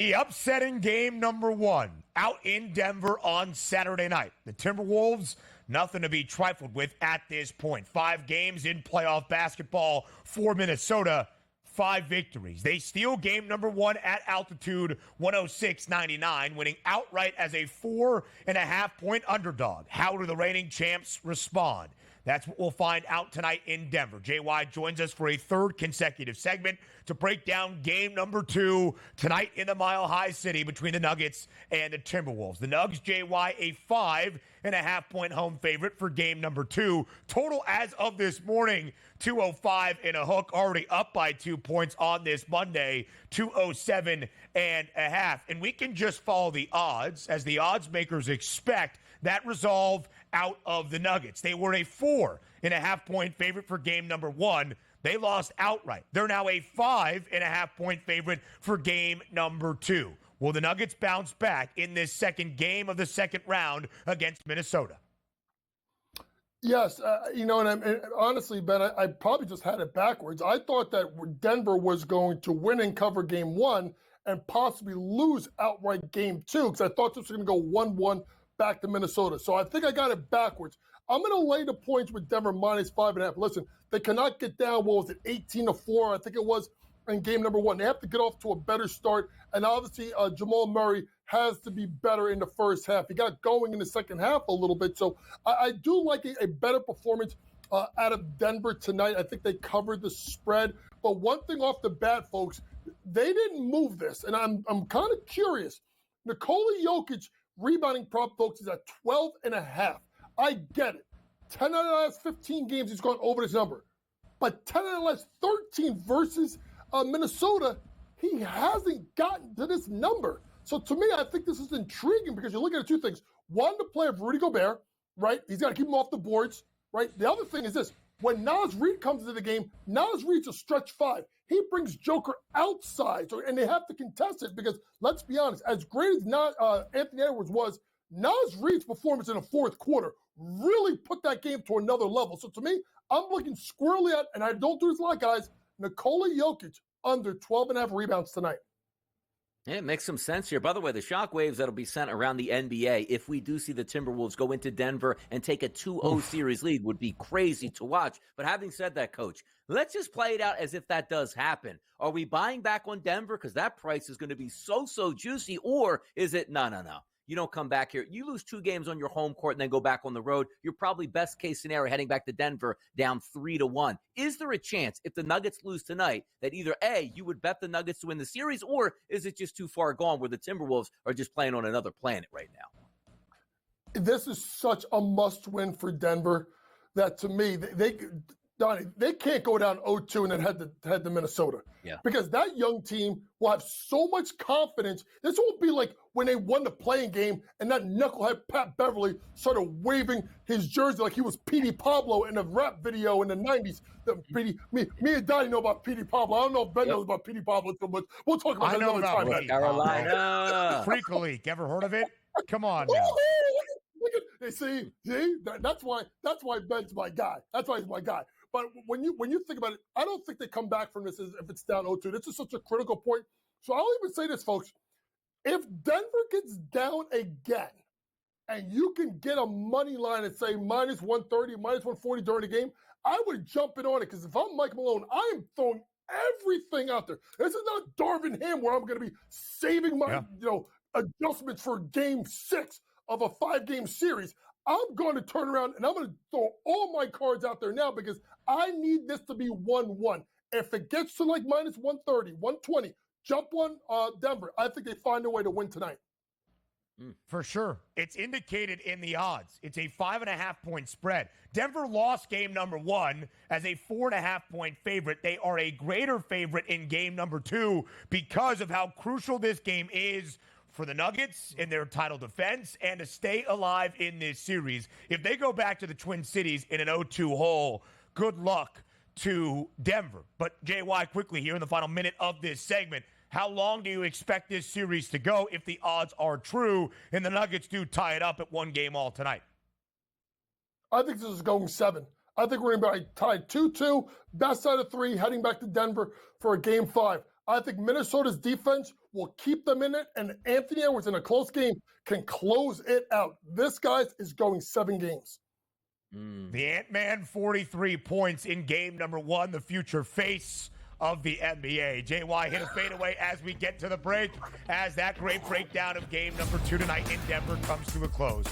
The upsetting game number one out in Denver on Saturday night. The Timberwolves, nothing to be trifled with at this point. 5 games in playoff basketball for Minnesota, 5 victories. They steal game number one at altitude, 106-99, winning outright as a 4.5-point underdog. How do the reigning champs respond? That's what we'll find out tonight in Denver. JY joins us for a third consecutive segment to break down game number 2 tonight in the Mile High City between the Nuggets and the Timberwolves. The Nugs, JY, a 5.5-point home favorite for game number 2. Total as of this morning, 205 and a hook, already up by 2 points on this Monday, 207 and a half. And we can just follow the odds as the odds makers expect that resolve out of the Nuggets. They were a 4.5-point favorite for game number 1. They lost outright. They're now a 5.5-point favorite for game number 2. Will the Nuggets bounce back in this second game of the second round against Minnesota? Yes, and honestly, Ben, I probably just had it backwards. I thought that Denver was going to win and cover game 1 and possibly lose outright game 2 because I thought this was going to go 1-1 back to Minnesota. So I think I got it backwards. I'm going to lay the points with Denver minus 5.5. Listen, they cannot get down, 18-4, I think it was, in game number 1. They have to get off to a better start. And obviously, Jamal Murray has to be better in the first half. He got going in the second half a little bit. So I do like a better performance out of Denver tonight. I think they covered the spread. But one thing off the bat, folks, they didn't move this. And I'm kind of curious. Nikola Jokic rebounding prop, folks, is at 12.5. I get it. 10 out of the last 15 games, he's gone over this number. But 10 out of the last 13 versus Minnesota, he hasn't gotten to this number. So to me, I think this is intriguing because you're looking at 2 things. One, the play of Rudy Gobert, right? He's got to keep him off the boards, right? The other thing is this. When Naz Reid comes into the game, Naz Reid's a stretch 5. He brings Joker outside, and they have to contest it because, let's be honest, as great as Anthony Edwards was, Naz Reid's performance in the fourth quarter really put that game to another level. So to me, I'm looking squarely at, and I don't do this a lot, guys, Nikola Jokic under 12.5 rebounds tonight. Yeah, it makes some sense here. By the way, the shockwaves that'll be sent around the NBA if we do see the Timberwolves go into Denver and take a 2-0 series lead would be crazy to watch. But having said that, Coach, let's just play it out as if that does happen. Are we buying back on Denver because that price is going to be so juicy? Or is it, no. You don't come back here. You lose 2 games on your home court and then go back on the road. You're probably best case scenario heading back to Denver down 3-1. Is there a chance if the Nuggets lose tonight that either A, you would bet the Nuggets to win the series, or is it just too far gone where the Timberwolves are just playing on another planet right now? This is such a must win for Denver that to me, Donnie, they can't go down 0-2 and then head to Minnesota. Yeah. Because that young team will have so much confidence. This won't be like when they won the playing game and that knucklehead Pat Beverly started waving his jersey like he was Petey Pablo in a rap video in the 90s. Me and Donnie know about Petey Pablo. I don't know if Ben knows about Petey Pablo so much. We'll talk about that another time. Carolina. Freak League. Ever heard of it? Come on now. Look at, see, that's why Ben's my guy. That's why he's my guy. But when you think about it, I don't think they come back from this if it's down 0-2. This is such a critical point. So I'll even say this, folks. If Denver gets down again and you can get a money line and say minus 130, minus 140 during the game, I would jump in on it because if I'm Mike Malone, I am throwing everything out there. This is not Darvin Ham where I'm going to be saving my adjustments for game 6 of a 5-game series. I'm going to turn around and I'm going to throw all my cards out there now because I need this to be 1-1. If it gets to like minus 130, 120, jump on Denver. I think they find a way to win tonight. For sure. It's indicated in the odds. It's a 5.5-point spread. Denver lost game number 1 as a 4.5-point favorite. They are a greater favorite in game number 2 because of how crucial this game is for the Nuggets in their title defense and to stay alive in this series. If they go back to the Twin Cities in an 0-2 hole, good luck to Denver. But JY, quickly here in the final minute of this segment, how long do you expect this series to go if the odds are true and the Nuggets do tie it up at 1 game all tonight? I think this is going 7. I think we're going to be tied 2-2, best out of 3, heading back to Denver for a game 5. I think Minnesota's defense will keep them in it, and Anthony Edwards in a close game can close it out. This, guys, is going 7 games. The Ant-Man, 43 points in game number 1, the future face of the NBA. JY, hit a fadeaway as we get to the break, as that great breakdown of game number 2 tonight in Denver comes to a close.